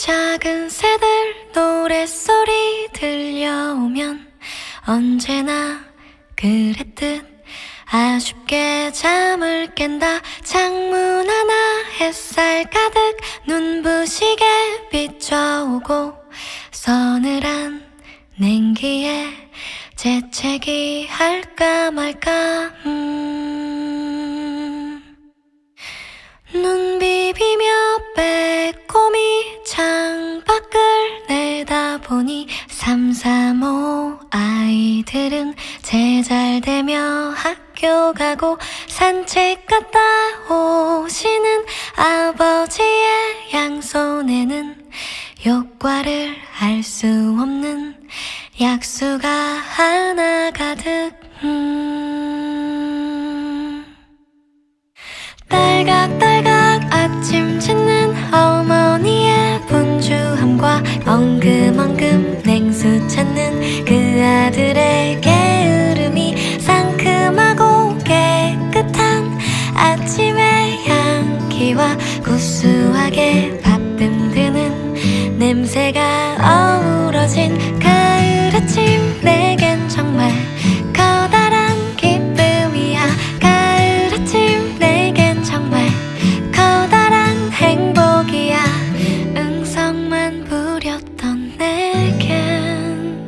작은 새들 노랫소리 들려오면 언제나 그랬듯 아쉽게 잠을 깬다. 창문 하나 햇살 가득 눈부시게 비춰오고 서늘한 냉기에 재채기 할까 말까. 눈 비비며 빼꼼히 창밖을 내다보니 3, 4, 5 아이들은 제잘되며 학교 가고 산책 갔다 오시는 아버지의 양손에는 효과를 알 수 없는 약수가 하나 가득. 딸각딸각 아침 짓는 어머니의 분주함과 엉금엉금 냉수 찾는 그 아들의 게으름이 상큼하고 깨끗한 아침의 향기와 구수하게 밥듬 드는 냄새가 어우러진 가을 아침. 내겐 정말 커다란 기쁨이야. 가을 아침 내겐 정말 커다란 행복이야. 응성만 부렸던 내겐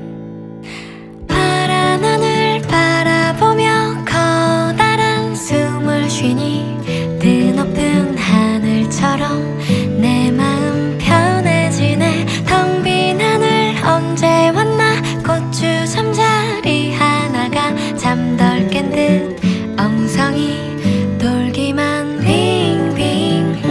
파란 하늘 바라보며 커다란 숨을 쉬니 뜨높은 하늘처럼 내 마음 편해지네. 텅 빈 하늘 언제 왔나. 고추 잠자리 하나가 잠덜 깬 듯 엉성이 돌기만 빙빙.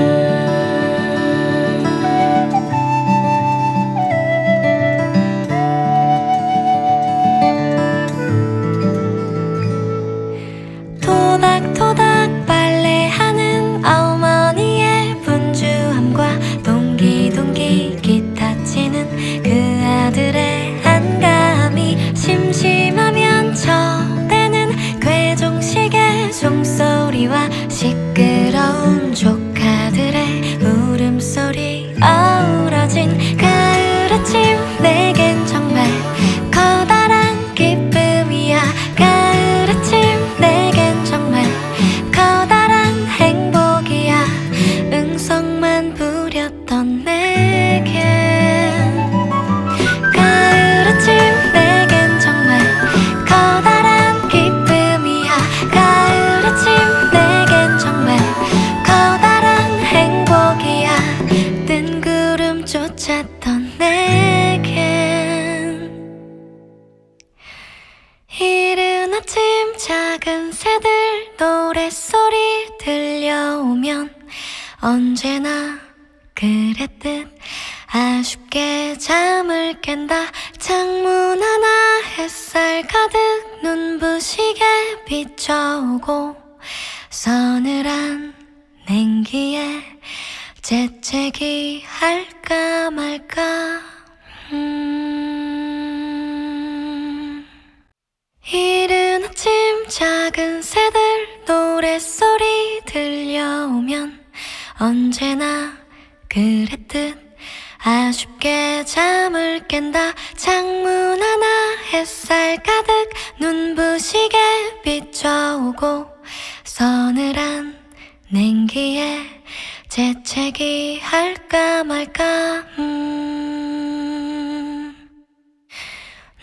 토닥토닥 빨래하는 어머니의 분주함과 동기동기 기타 치는 그 아들의 한가함이 심심하면 쳐대는 괴종식의 종소리와 시끄러운 조카들의 울음소리 어우러진 가을 아침. 내겐 정말 커다란 기쁨이야. 가을 아침 내겐 정말 커다란 행복이야. 응성만 부렸던 내겐 가을 아침 내겐 정말 커다란 기쁨이야. 가을 아침 내겐 정말 커다란 행복이야. 뜬구름 쫓았던 내겐 이른 아침 작은 새들 노랫소리 들려오면 언제나 그랬듯 아쉽게 잠을 깬다. 창문 하나 햇살 가득 눈부시게 비춰오고 서늘한 냉기에 재채기 할까 말까. 이른 아침 작은 새들 노랫소리 들려오면 언제나 그랬듯 아쉽게 잠을 깬다. 창문 하나 햇살 가득 눈부시게 비춰오고 서늘한 냉기에 재채기 할까 말까.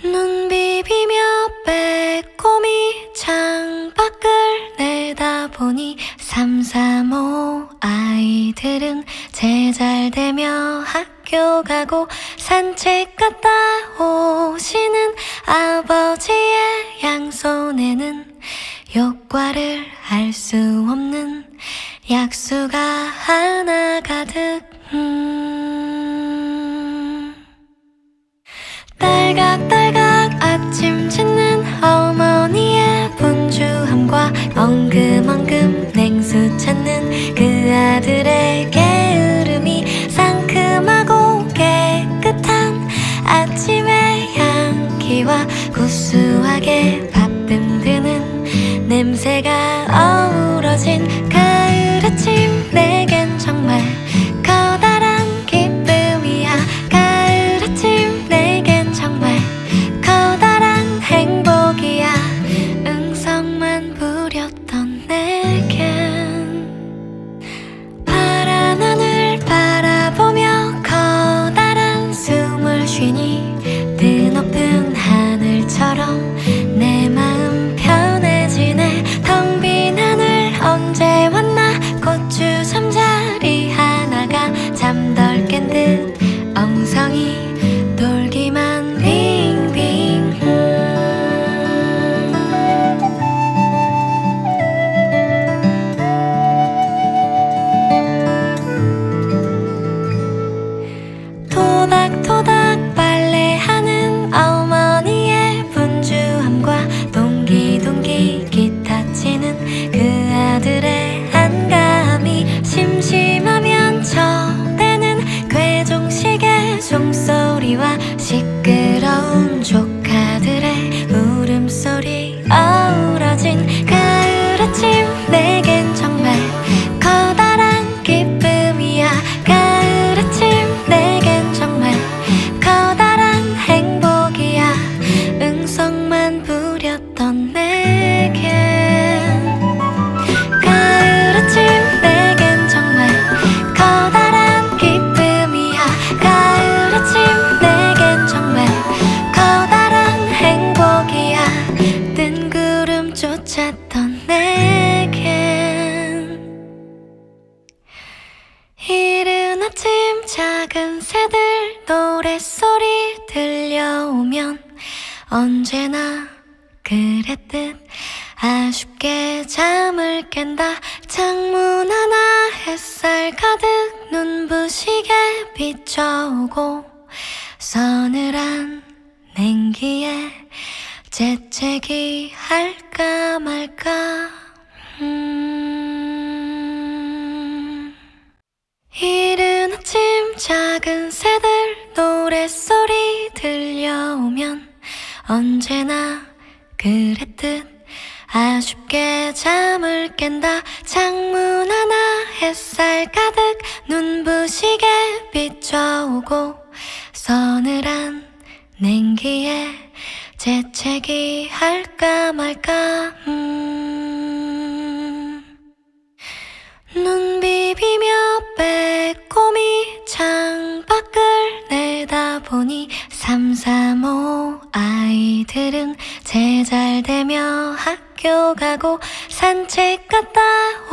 눈 비비며 빼꼼히 창밖을 내다보니 3, 4, 5 아이들은 제잘되며 학교 가고 산책 갔다 오시는 아버지의 양손에는 효과를 알 수 없는 약수가 하나 가득. 딸각딸각 아침 짓는 어머니의 분주함과 엉금엉금 냉수 찾는 그 아들의 게으름이 상큼하고 깨끗한 아침의 향기와 구수하게 밥듬 드는 냄새가 어우러진 가을 아침. 내겐 정말 커다란 기쁨이야. 듯 엉성이 돌기만 빙빙 토닥토닥 빨래하는 어머니의 분주함과 동기동기 기타 치는 그 아들의 한가함이 심심하면 저대는 괴종식의 종소리와 시끄러운 조카들의 울음소리 어우러진 가을 아침 내겐 정말 커다란 기쁨이야. 가을 아침 내겐 정말 커다란 행복이야. 응성만 부렸던 내겐 가을 아침 내겐 정말 커다란 기쁨이야. 가을 아침 내겐 정말 커다란 행복이야. 뜬구름 쫓았던 내겐 이른 아침 작은 새들 노랫소리 들려오면 언제나 그랬듯 아쉽게 잠을 깬다. 창문 하나 햇살 가득 눈부시게 비춰오고 서늘한 냉기에 재채기 할까 말까. 이른 아침 작은 새들 노랫소리 들려오면 언제나 그랬듯 아쉽게 잠을 깬다. 창문 하나 햇살 가득 눈부시게 비춰오고 서늘한 냉기에 재채기 할까 말까. 눈 비비며 빼꼼히 창밖을 내다보니 3, 3, 5 아이들은 제잘되며 학교 가고 산책 갔다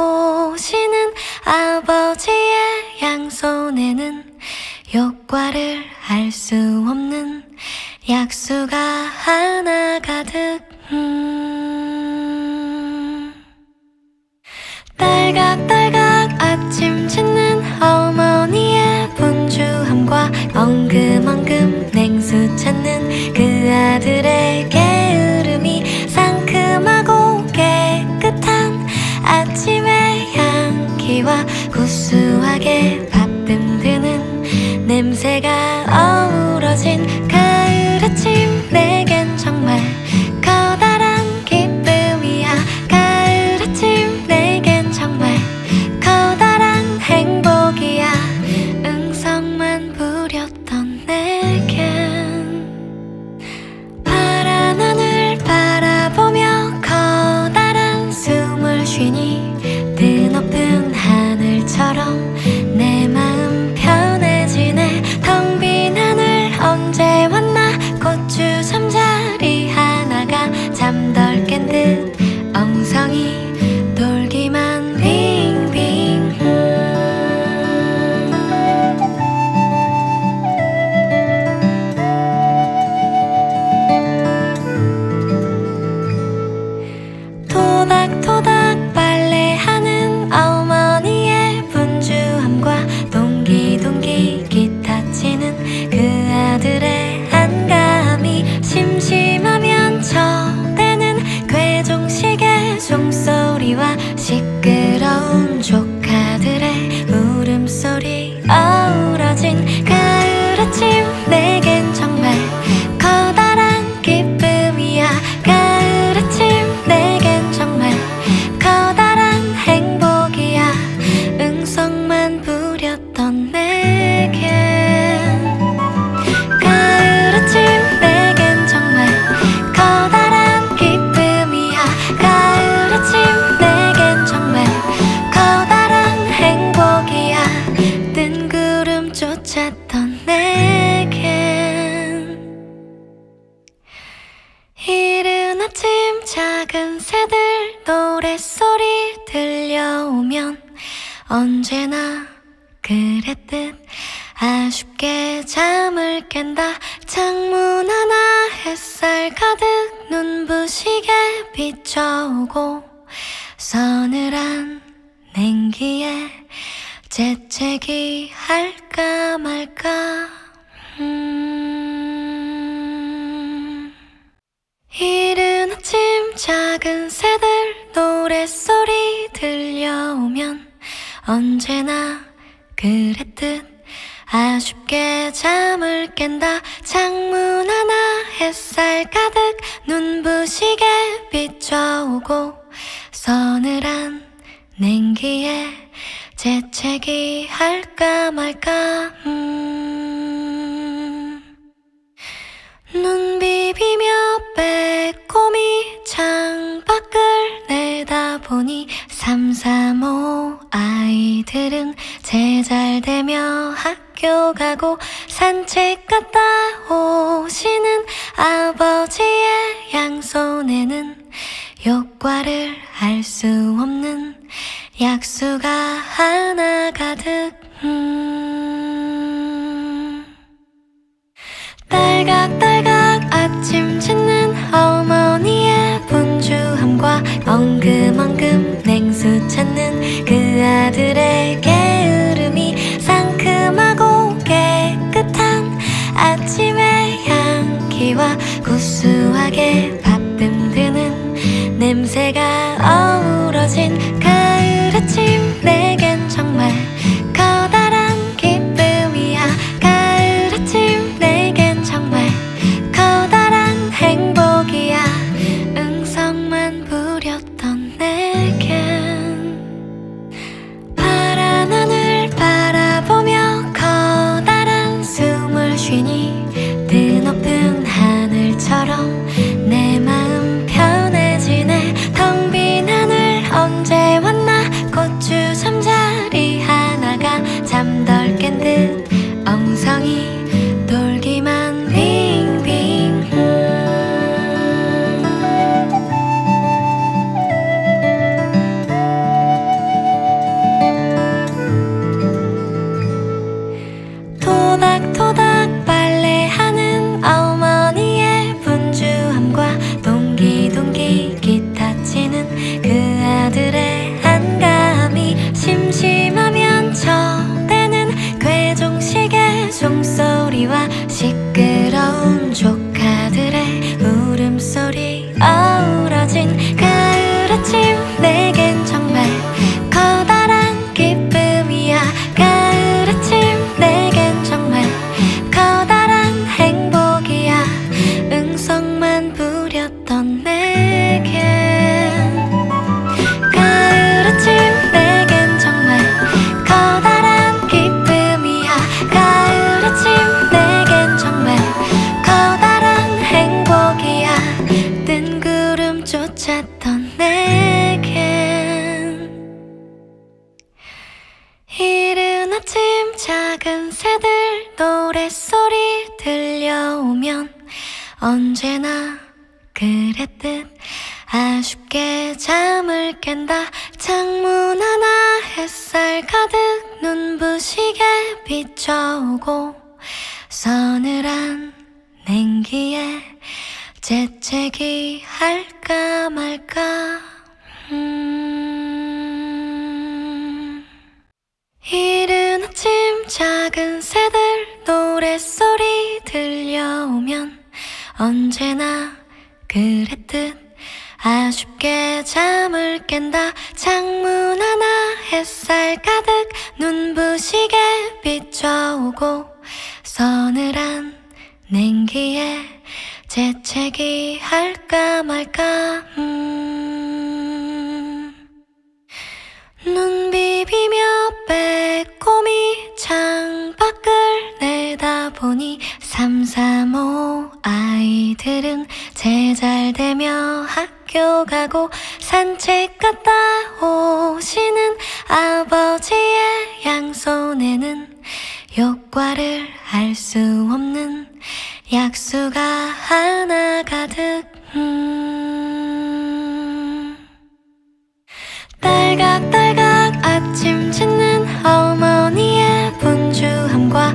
오시는 아버지의 양손에는 효과를 알 수 없는 약수가 하나 가득. 딸각딸각 아침 짓는 어머니의 분주함과 엉금엉금 냉수 찾는 그 아들의 게으름이 상큼하고 깨끗한 아침의 향기와 구수하게 밥뜸 드는 냄새가 어우러진 가을 아침 내겐 정말 커다란 기쁨이야. 가을 아침 내겐 정말 커다란 행복이야. 응성만 부렸던 내겐 파란 하늘 바라보며 커다란 숨을 쉬니 드높은 하늘처럼 내 마음 편해지네. 텅 빈 하늘 언제 왔나. 고추 잠자리 하나가 잠덜 깬 듯 엉성이 돌기만 빙빙 토닥토닥 빨래하는 어머니의 분주함과 동기동기 기타 치는 그 아들의 한가함이 심심하면 저대는 괴종식의 종소리와 시끄러운 조카들의 울음소리 어우러진 가을 아침 내겐 정말 커다란 기쁨이야. 가을 아침 내겐 정말 커다란 행복이야. 응성만 부렸던 내겐 가을 아침 내겐 정말 커다란 기쁨이야. 가을 아침 내겐 정말 커다란 행복이야. 뜬구름 쫓았던 내겐 이른 아침 작은 새들 노랫소리 들려오면 언제나 그랬듯 아쉽게 잠을 깬다. 창문 하나 햇살 가득 눈부시게 비춰오고 서늘한 냉기에 재채기 할까 말까. 이른 아침 작은 새들 노랫소리 들려오면 언제나 그랬듯 아쉽게 잠을 깬다. 창문 하나 햇살 가득 눈부시게 비춰오고 서늘한 냉기에 재채기 할까 말까. 눈 비비며 빼꼼히 창밖을 내다보니 3, 4, 5 아이들은 제잘되며 학교 가고 산책 갔다 오시는 아버지의 양손에는 효과를 알 수 없는 약수가 하나 가득. 딸각딸각 아침 짓는 어머니의 분주함과 엉금엉금 냉수 찾는 그 아들의 게으름이 상큼하고 깨끗한 아침의 향기와 구수하게 밥뜸 드는 냄새가 어우러진 가을 아침. 내겐 정말 커다란 기쁨이야. 가을 아침 내겐 정말 커다란 행복이야. 응성만 부렸던 내겐 파란 하늘 바라보며 커다란 숨을 쉬니 뜨높은 하늘처럼 내 마음 편해지네. 텅 빈 하늘 언제 왔나. 고추 잠자리 하나가 잠덜 깬 듯 엉성이 돌기만 빙빙. 토닥토닥 빨래하는 어머니의 분주함과 동기동기 기타 치는 그 아들의 한가함이 심심하면 쳐대는 괴종식의 종소리와 시끄러운 조카들의 울음소리 어우러진 가을 아침. 내겐 정말 커다란 기쁨이야. 가을 아침 내겐 정말 커다란 행복이야. 응성만 부렸던 내겐 가을 아침 내겐 정말 커다란 기쁨이야. 가을 아침 내겐 정말 커다란 행복이야. 뜬구름 쫓았던 내겐 이른 아침 작은 새들 노랫소리 들려오면 언제나 그랬듯 아쉽게 잠을 깬다. 창문 하나 햇살 가득 눈부시게 비춰오고 서늘한 냉기에 재채기 할까 말까. 이른 아침 작은 새들 노랫소리 들려오면 언제나 그랬듯 아쉽게 잠을 깬다. 창문 하나 햇살 가득 눈부시게 비춰오고 서늘한 냉기에 재채기 할까 말까. 눈 비비며 빼꼼히 창밖을 내다보니 3, 3, 5 아이들은 제잘되며 학교 가고 산책 갔다 오시는 아버지의 양손에는 효과를 알 수 없는 약수가 하나 가득. 딸각딸각 아침 짓는 어머니의 분주함과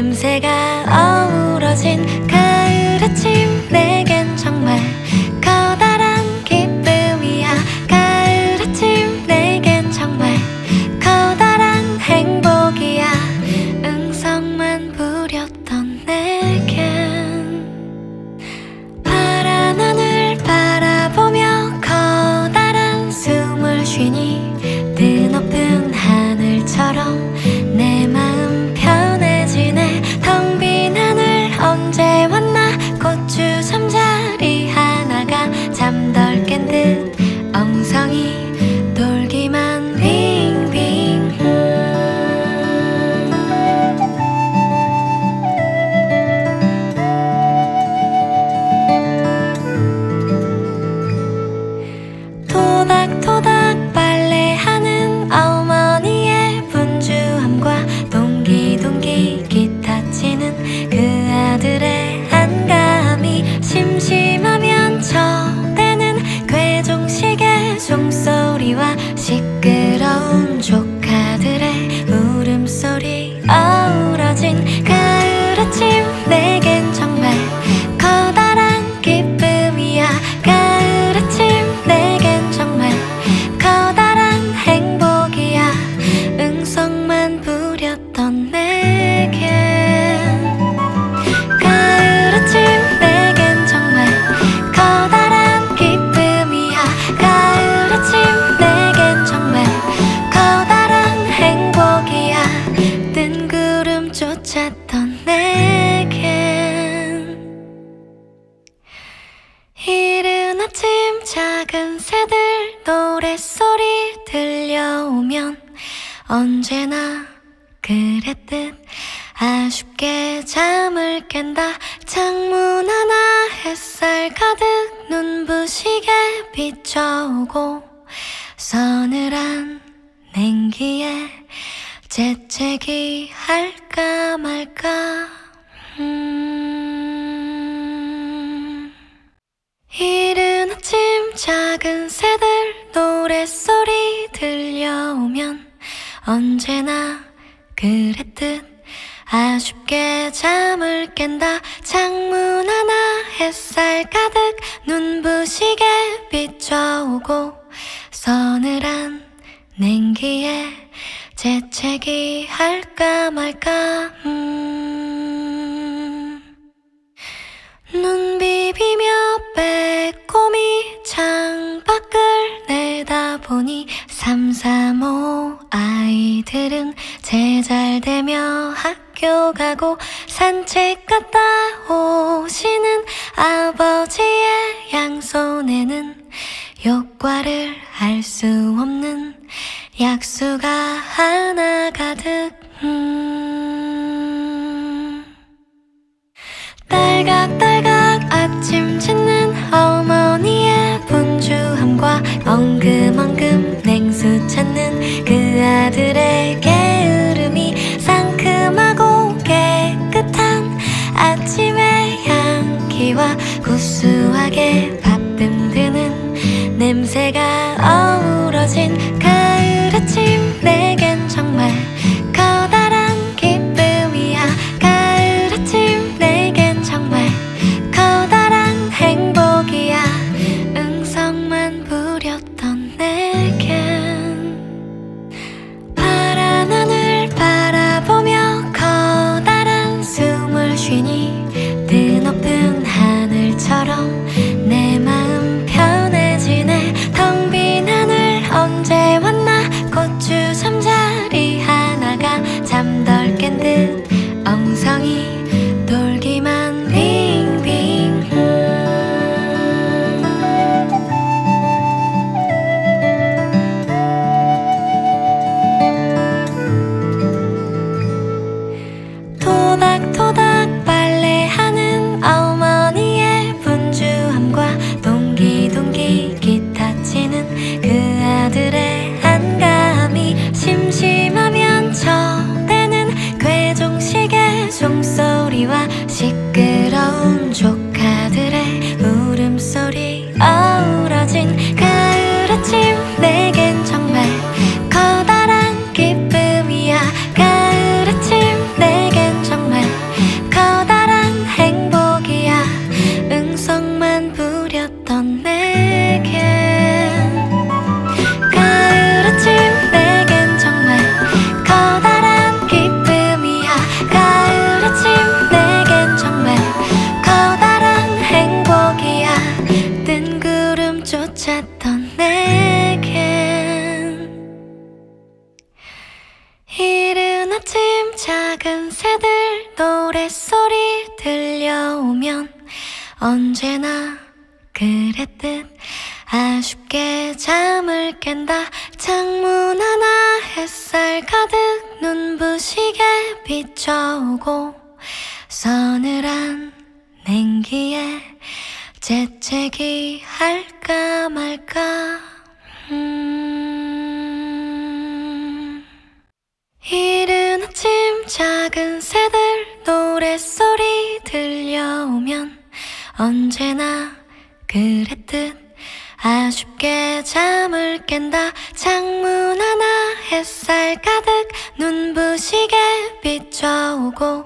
냄새가 어우러진 가을 아침 내겐 정말 커다란 기쁨이야. 가을 아침 내겐 정말 커다란 행복이야. 응성만 부렸던 내겐 파란 하늘 바라보며 커다란 숨을 쉬니 뜨높은 하늘처럼 내 마음 편해지네. 텅 빈 하늘 언제 왔나. 고추 잠자리 하나가 잠덜 깬 듯 엉성이 돌기만 빙빙. 토닥토닥 빨래하는 어머니의 분주함과 동기동기 기타 치는 그 아들의 한가함이 심심하면 쳐대는 괴종식의 종소리와 시끄러운 조카들의 울음소리 어우러진 가을 아침 내겐 정말 커다란 기쁨이야. 가을 아침 내겐 정말 커다란 행복이야. 응성만 부렸던 내겐 가을 아침 내겐 정말 커다란 기쁨이야. 가을 아침 내겐 정말 커다란 행복이야. 뜬구름 쫓았던 내겐 이른 아침 작은 새들 노랫소리 들려오면 언제나 그랬듯 아쉽게 잠을 깬다. 창문 하나 햇살 가득 눈부시게 비춰오고 서늘한 냉기에 재채기 할까 말까. 이른 아침 작은 새들 노랫소리 들려오면 언제나 그랬듯 아쉽게 잠을 깬다. 창문 하나 햇살 가득 눈부시게 비춰오고 서늘한 냉기에 재채기 할까 말까. 눈 비비며 빼꼼히 창밖을 내다보니 3, 3, 5 아이들은 제잘되며 학교 가고 산책 갔다 오시는 아버지의 양손에는 효과를 알 수 없는 약수가 하나 가득. 딸각딸각 아침 짓는 어머니의 분주함과 엉금엉금 냉수 찾는 그 아들의 게으름이 상큼하고 깨끗한 아침의 향기와 구수하게 밥듬 드는 냄새가 어우러진 가을 아침 내겐 정말 커다란 기쁨이야. 가을 아침 내겐 정말 커다란 행복이야. 응성만 부렸던 내겐 파란 하늘 바라보며 커다란 숨을 쉬니 뜨높은 하늘처럼 내 마음 편해지네. 텅 빈 하늘 언제 왔나. 고추 잠자리 하나가 잠덜 깬 듯 엉성이 돌기만 빙빙. 토닥토닥 빨래하는 어머니의 분주함과 동기동기 기타 치는 그 아들의 한가함이 심심하면 쳐대는 괴종식의 종소리와 시끄러운 조카들의 울음소리 어우러진 가을 아침 내겐 정말 커다란 기쁨이야. 가을 아침 내겐 정말 새들 노랫소리 들려오면 언제나 그랬듯 아쉽게 잠을 깬다. 창문 하나 햇살 가득 눈부시게 비춰오고 서늘한 냉기에 재채기 할까 말까. 이른 아침 작은 새들 노랫소리 들려오면 언제나 그랬듯 아쉽게 잠을 깬다. 창문 하나 햇살 가득 눈부시게 비춰오고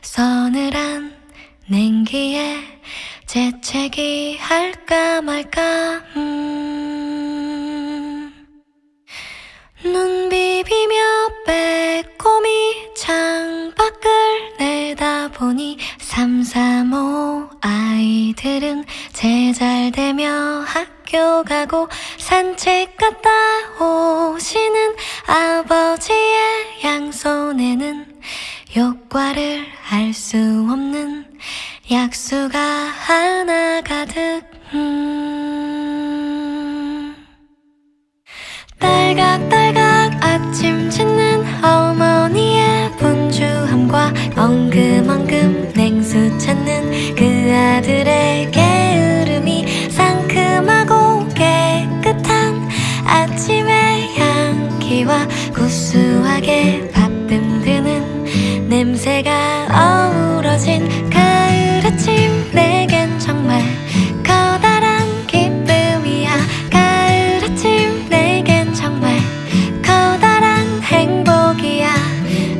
서늘한 냉기에 재채기 할까 말까. 눈 비비며 빼꼼히 창밖을 내다보니 3, 3, 5 아이들은 제잘되며 학교 가고 산책 갔다 오시는 아버지의 양손에는 효과를 알 수 없는 약수가 하나 가득. 딸각딸각 아침 짓는 어머니의 분주함과 엉금엉금 냉수 찾는 그 아들의 게으름이 상큼하고 깨끗한 아침의 향기와 구수하게 밥듬 드는 냄새가 어우러진 가을 아침. 내겐 정말 커다란 기쁨이야. 가을 아침 내겐 정말 커다란 행복이야.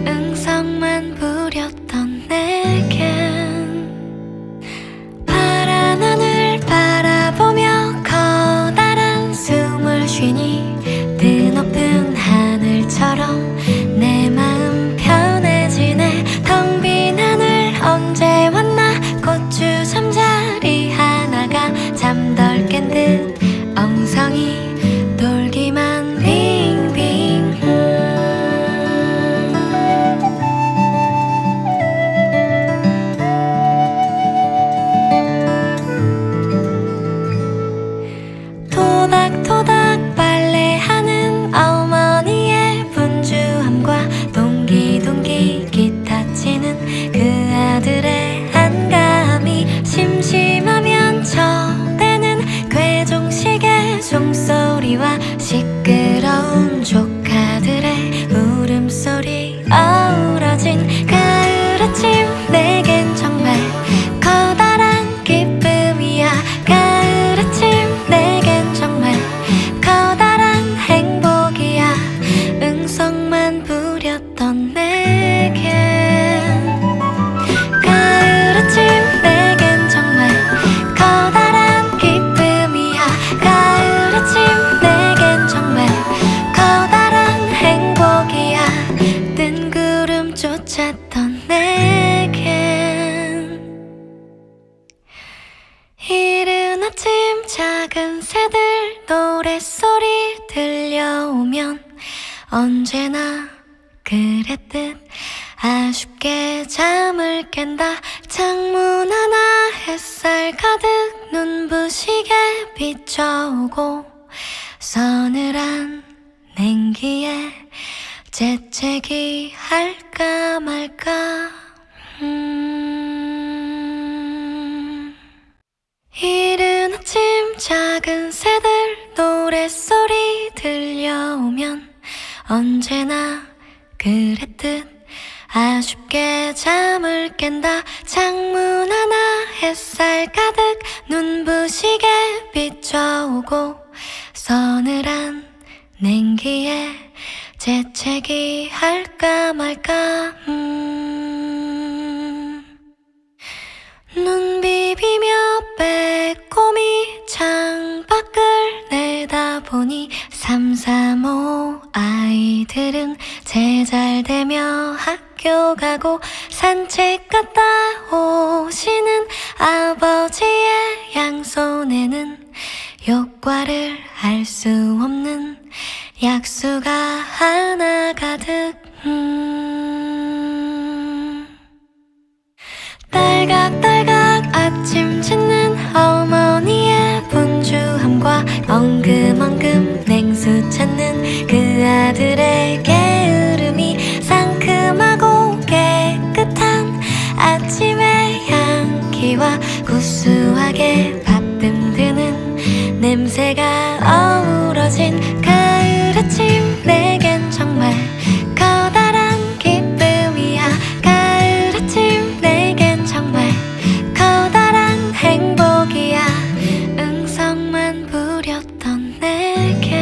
응성만 부렸던 내겐 파란 하늘 바라보며 커다란 숨을 쉬니 뜨높은 하늘처럼 내 마음 편해지네. 텅 빈 하늘 언제 왔나. 고추 잠자리 하나가 잠덜 깬 듯 엉성이 돌기만 빙빙. 토닥토닥 빨래하는 어머니의 분주함과 동기동기 기타 치는 그 아들의 한가함이 심심하면 저대는 괴종식의 종소리와 시끄러운 조카들의 울음소리 어우러진 가을 아침. 내겐 정말 커다란 기쁨이야. 가을 아침 내겐 정말 커다란 행복이야. 응성만 부렸던 내겐 가을 아침 내겐 정말 커다란 기쁨이야. 가을 아침 내겐 정말 커다란 행복이야. 뜬구름 쫓았던 내겐 이른 아침 작은 새들 노랫소리 들려오면 언제나 그랬듯 아쉽게 잠을 깬다. 창문 하나 햇살 가득 눈부시게 비춰오고 서늘한 냉기에 재채기 할까 말까. 이른 아침 작은 새들 노랫소리 들려오면 언제나 그랬듯 아쉽게 잠을 깬다. 창문 하나 햇살 가득 눈부시게 비춰오고 서늘한 냉기에 재채기 할까 말까. 눈 비비며 빼꼼히 창밖을 내다보니 3, 3, 5 아이들은 제잘되며 학교 가고 산책 갔다 오시는 아버지의 양손에는 효과를 알 수 없는 약수가 하나 가득. 딸각딸각 아침 짓는 어머니의 분주함과 엉금엉금 냉수 찾는 그 아들의 게으름이 상큼하고 깨끗한 아침의 향기와 구수하게 밥듬드는 냄새가 어우러진 가을 아침, 내겐 정말 커다란 기쁨이야. 가을 아침, 내겐 정말 커다란 행복이야. 응성만 부렸던 내겐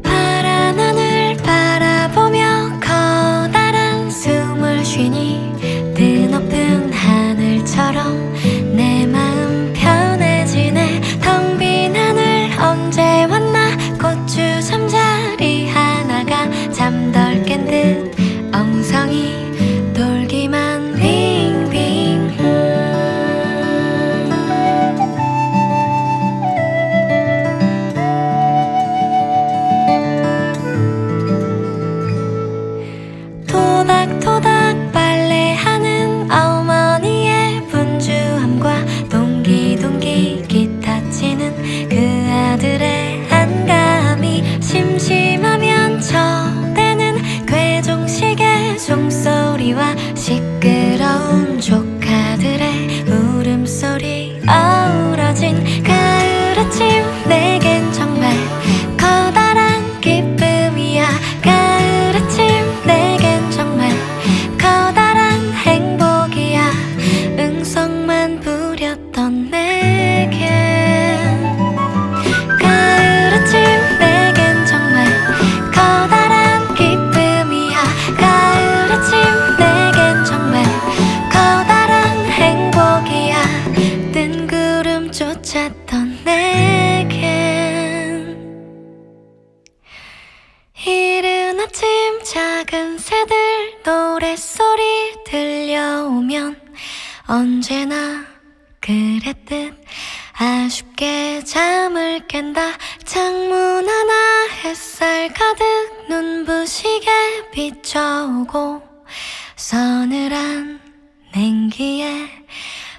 파란 하늘 바라보며 커다란 숨을 쉬니 드높은 하늘처럼 내 마음 편해지네. 텅 빈 하늘 언제 왔나. 고추 잠자리 하나가 잠덜 깬 듯 엉성이 돌기만 빙빙. 토닥토닥 빨래하는 어머니의 분주함과 동기동기 기타 치는 그 아들의 한가함이 심심하면 쳐대는 괴종식의 종소리와 시끄러운 조카들의 울음소리 어우러진 가을 아침, 내겐 정말 커다란 기쁨이야. 가을 아침, 내겐 정말 커다란 행복이야. 응성만 부렸던 내겐 가을 아침, 내겐 정말 커다란 기쁨이야. 가을 아침, 내겐 정말 커다란 행복이야. 뜬구름 쫓았던 내겐 이른 아침 작은 새들 노랫소리 들려오면 언제나 그랬듯 아쉽게 잠을 깬다. 창문 하나 햇살 가득 눈부시게 비춰오고 서늘한 냉기에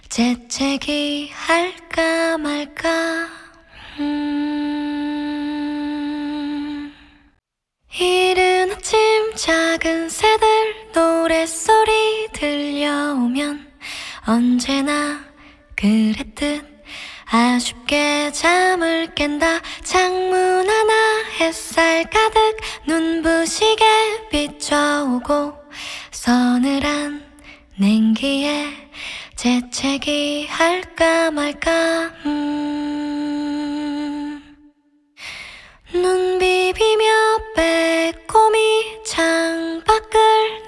재채기 할까 말까. 이른 아침 작은 새들 노랫소리 들려오면 언제나 그랬듯 아쉽게 잠을 깬다. 창문 하나 햇살 가득 눈부시게 비춰오고 서늘한 냉기에 재채기 할까 말까. 눈 비비며 빼꼼히 창밖을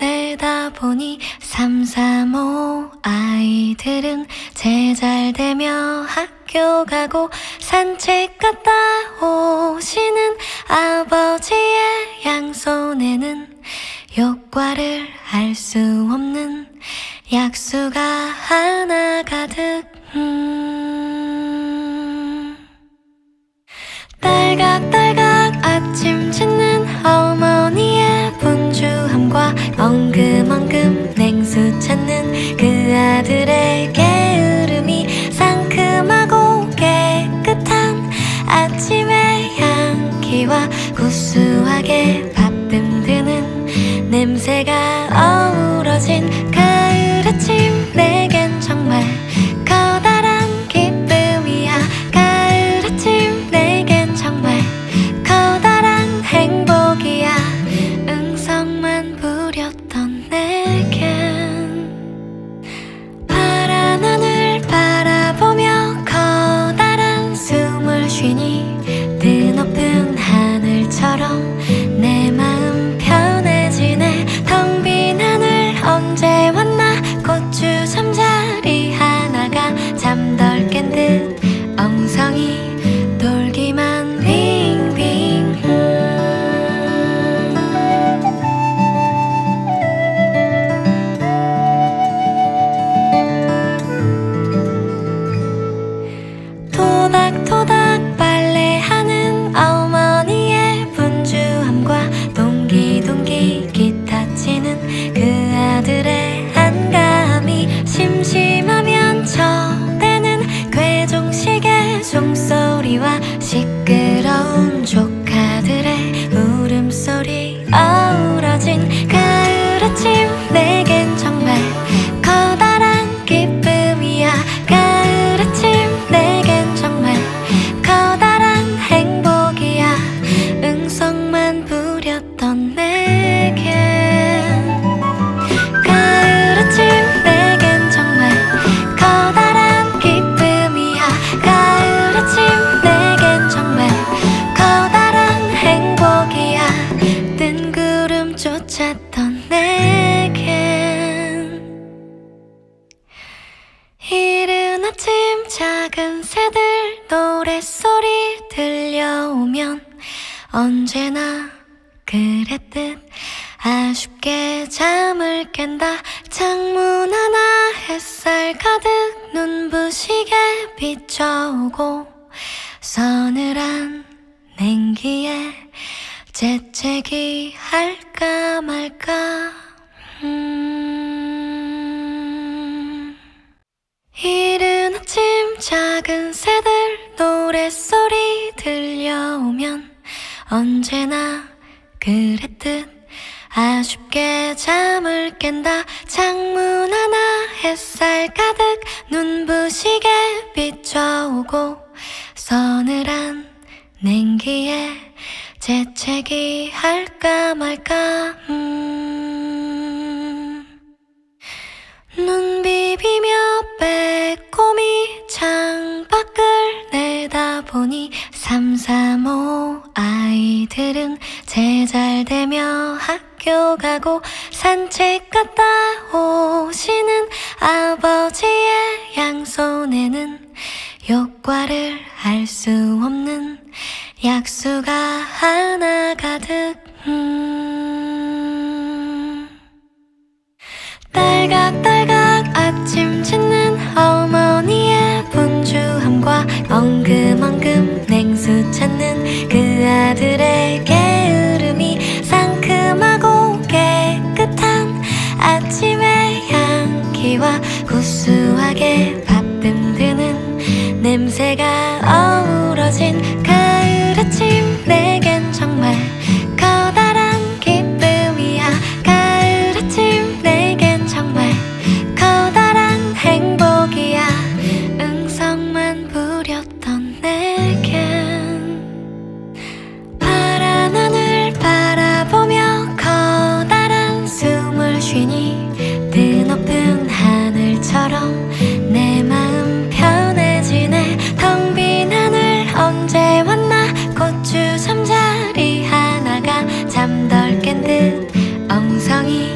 내다보니 3, 3, 5 아이들은 제잘되며 학교 가고 산책 갔다 오시는 아버지의 양손에는 효과를 알 수 없는 약수가 하나 가득. 딸각딸각 아침 짓는 어머니의 분주함과 엉금엉금 냉수 찾는 그 아들의 게으름이 상큼하고 깨끗한 아침의 향기와 구수하게 밥듬드는 냄새가 어우러진 가을 아침, 내겐 정말 커다란 기쁨이야. 노랫소리 들려오면 언제나 그랬듯 아쉽게 잠을 깬다. 창문 하나 햇살 가득 눈부시게 비춰오고 서늘한 냉기에 재채기 할까 말까. 이른 아침 작은 새들 노랫소리 들려오면 언제나 그랬듯 아쉽게 잠을 깬다. 창문 하나 햇살 가득 눈부시게 비춰오고 서늘한 냉기에 재채기 할까 말까. 눈 비비며 빼꼼히 창밖을 내다보니 335 아이들은 제잘되며 학교 가고 산책 갔다 오시는 아버지의 양손에는 효과를 알 수 없는 약수가 하나 가득. 딸각딸각 아침 짓는 어머니의 분주함과 엉금엉금 냉수 찾는 그 아들의 게으름이 상큼하고 깨끗한 아침의 향기와 구수하게 밥뜸 드는 냄새가 어우러진 가을 아침. 내겐 정말 커다란 기쁨이야. 가을 아침 내겐 정말 커다란 행복이야. 응성만 부렸던 내겐 파란 하늘 바라보며 커다란 숨을 쉬니 뜨높은 하늘처럼 내 마음 편해지네. 텅 빈 하늘 언제 왔나. 고추 잠자리 하나가 잠덜 깬 듯 엉성이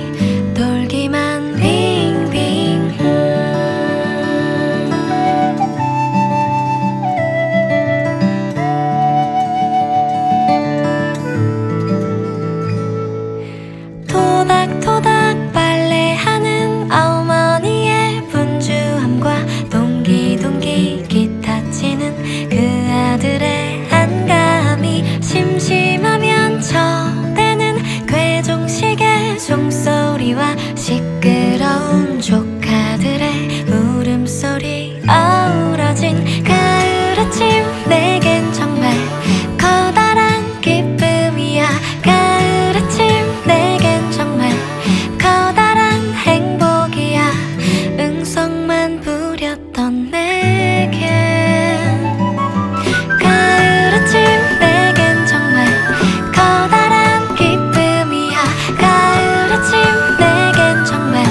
돌기만 빙빙. 토닥토닥 빨래하는 어머니의 분주함과 동기동기 기타 치는 그 아들의 한가함이 심심하면 쳐대는 괴종식의 종소리와 시끄러운 조카들의 울음소리 어우러진 가을 아침. 내겐 정말 커다란 기쁨이야. 가을 아침 내겐 정말 커다란 행복이야. 응성만 부렸던 내겐 가을 아침 내겐 정말 커다란 기쁨이야. 가을 아침 내겐 정말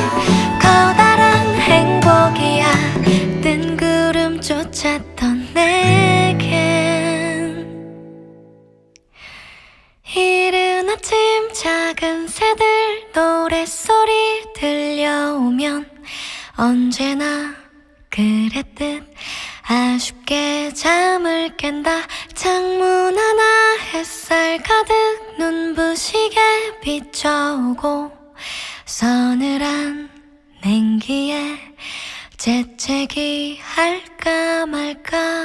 커다란 행복이야. 뜬구름 쫓았던 내겐 이른 아침 작은 새들 노랫소리 들려오면 언제나 그랬듯 아쉽게 잠을 깬다. 창문 하나 햇살 가득 눈부시게 비춰오고 서늘한 냉기에 재채기 할까 말까.